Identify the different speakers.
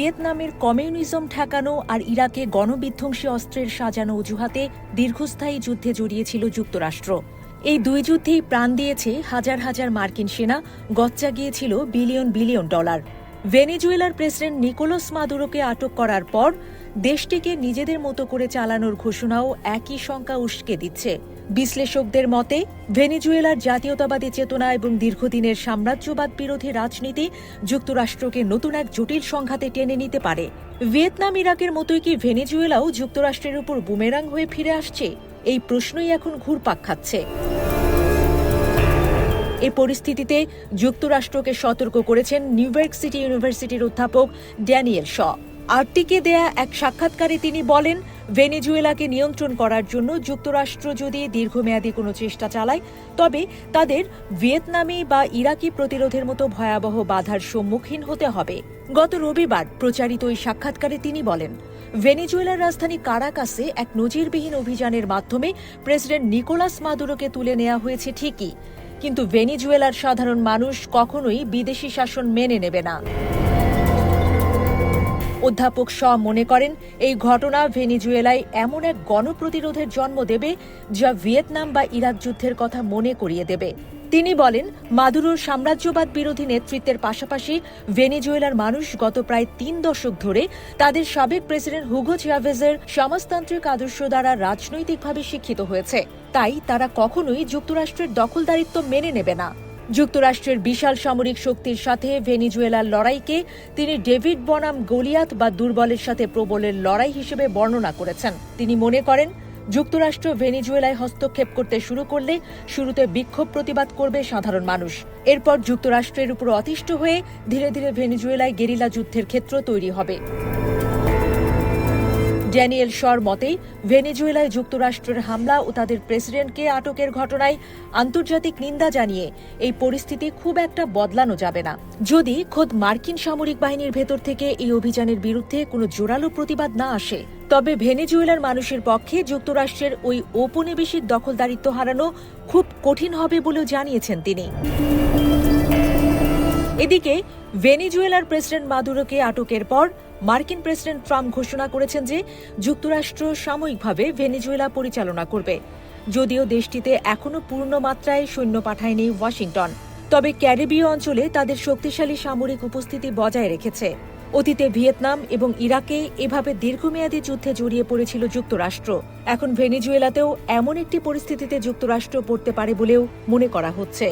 Speaker 1: ভিয়েতনামের কমিউনিজম ঠেকানো আর ইরাকে গণবিধ্বংসী অস্ত্রের সাজানো অজুহাতে দীর্ঘস্থায়ী যুদ্ধে জড়িয়েছিল যুক্তরাষ্ট্র। এই দুই যুদ্ধেই প্রাণ দিয়েছে হাজার হাজার মার্কিন সেনা, গচ্চা গিয়েছিল বিলিয়ন বিলিয়ন ডলার। ভেনেজুয়েলার প্রেসিডেন্ট নিকোলাস মাদুরোকে আটক করার পর দেশটিকে নিজেদের মতো করে চালানোর ঘোষণাও একই শঙ্কা উস্কে দিচ্ছে। বিশ্লেষকদের মতে ভেনেজুয়েলার জাতীয়তাবাদী চেতনা এবং দীর্ঘদিনের সাম্রাজ্যবাদ বিরোধী রাজনীতি যুক্তরাষ্ট্রকে নতুন এক জটিল সংঘাতে টেনে নিতে পারে। ভিয়েতনাম ইরাকের মতোই কি ভেনেজুয়েলাও যুক্তরাষ্ট্রের উপর বুমেরাং হয়ে ফিরে আসছে? এই প্রশ্নই এখন ঘুরপাক খাচ্ছে। এই পরিস্থিতিতে যুক্তরাষ্ট্রকে সতর্ক করেছেন নিউ ইয়র্ক সিটি ইউনিভার্সিটির অধ্যাপক ড্যানিয়েল শ। আরটিকে দেয়া এক সাক্ষাৎকারে তিনি বলেন, ভেনেজুয়েলাকে নিয়ন্ত্রণ করার জন্য যুক্তরাষ্ট্র যদি দীর্ঘমেয়াদী কোনো চেষ্টা চালায়, তবে তাদের ভিয়েতনামি বা ইরাকি প্রতিরোধের মতো ভয়াবহ বাধার সম্মুখীন হতে হবে। গত রবিবার প্রচারিত ওই সাক্ষাৎকারে তিনি বলেন, ভেনেজুয়েলার রাজধানী কারাকাসে এক নজিরবিহীন অভিযানের মাধ্যমে প্রেসিডেন্ট নিকোলাস মাদুরোকে তুলে নেওয়া হয়েছে ঠিকই, কিন্তু ভেনেজুয়েলার সাধারণ মানুষ কখনোই বিদেশি শাসন মেনে নেবে না। অধ্যাপক শ মনে করেন, এই ঘটনা ভেনেজুয়েলায় এমন এক গণপ্রতিরোধের জন্ম দেবে যা ভিয়েতনাম বা ইরাক যুদ্ধের কথা মনে করিয়ে দেবে। তিনি বলেন, মাদুরোর সাম্রাজ্যবাদ বিরোধী নেতৃত্বের পাশাপাশি ভেনেজুয়েলার মানুষ গত প্রায় ৩ দশক ধরে তাদের সাবেক প্রেসিডেন্ট হুগো চাভেজের সমাজতান্ত্রিক আদর্শ দ্বারা রাজনৈতিকভাবে শিক্ষিত হয়েছে। তাই তারা কখনোই যুক্তরাষ্ট্রের দখলদারিত্ব মেনে নেবে না। যুক্তরাষ্ট্রের বিশাল সামরিক শক্তির সাথে ভেনেজুয়েলার লড়াইকে তিনি ডেভিড বনাম গলিয়াত বা দুর্বলের সাথে প্রবলের লড়াই হিসেবে বর্ণনা করেছেন। তিনি মনে করেন, যুক্তরাষ্ট্র ভেনেজুয়েলায় হস্তক্ষেপ করতে শুরু করলে শুরুতে বিক্ষোভ প্রতিবাদ করবে সাধারণ মানুষ। এরপর যুক্তরাষ্ট্রের উপর অতিষ্ঠ হয়ে ধীরে ধীরে ভেনেজুয়েলায় গেরিলা যুদ্ধের ক্ষেত্র তৈরি হবে। ড্যানিয়েল শর মতে, ভেনেজুয়েলায় যুক্তরাষ্ট্রের হামলা ও তাদের প্রেসিডেন্টকে আটকের ঘটনায় আন্তর্জাতিক নিন্দা জানিয়ে এই পরিস্থিতি খুব একটা বদলানো যাবে না। যদি খোদ মার্কিন সামরিক বাহিনীর ভেতর থেকে এই অভিযানের বিরুদ্ধে কোনো জোরালো প্রতিবাদ না আসে, তবে ভেনেজুয়েলার মানুষের পক্ষে যুক্তরাষ্ট্রের ওই ঔপনিবেশিক দখলদারিত্ব হারানো খুব কঠিন হবে বলেও জানিয়েছেন তিনি। এদিকে ভেনেজুয়েলার প্রেসিডেন্ট মাদুরোকে আটকের পর মার্কিন প্রেসিডেন্ট ট্রাম্প ঘোষণা করেছেন যে যুক্তরাষ্ট্র সাময়িকভাবে ভেনেজুয়েলা পরিচালনা করবে। যদিও দেশটিতে এখনও পূর্ণ মাত্রায় সৈন্য পাঠায়নি ওয়াশিংটন, তবে ক্যারিবীয় অঞ্চলে তাদের শক্তিশালী সামরিক উপস্থিতি বজায় রেখেছে। অতীতে ভিয়েতনাম এবং ইরাকে এভাবে দীর্ঘমেয়াদী যুদ্ধে জড়িয়ে পড়েছিল যুক্তরাষ্ট্র। এখন ভেনেজুয়েলাতেও এমন একটি পরিস্থিতিতে যুক্তরাষ্ট্র পড়তে পারে বলেও মনে করা হচ্ছে।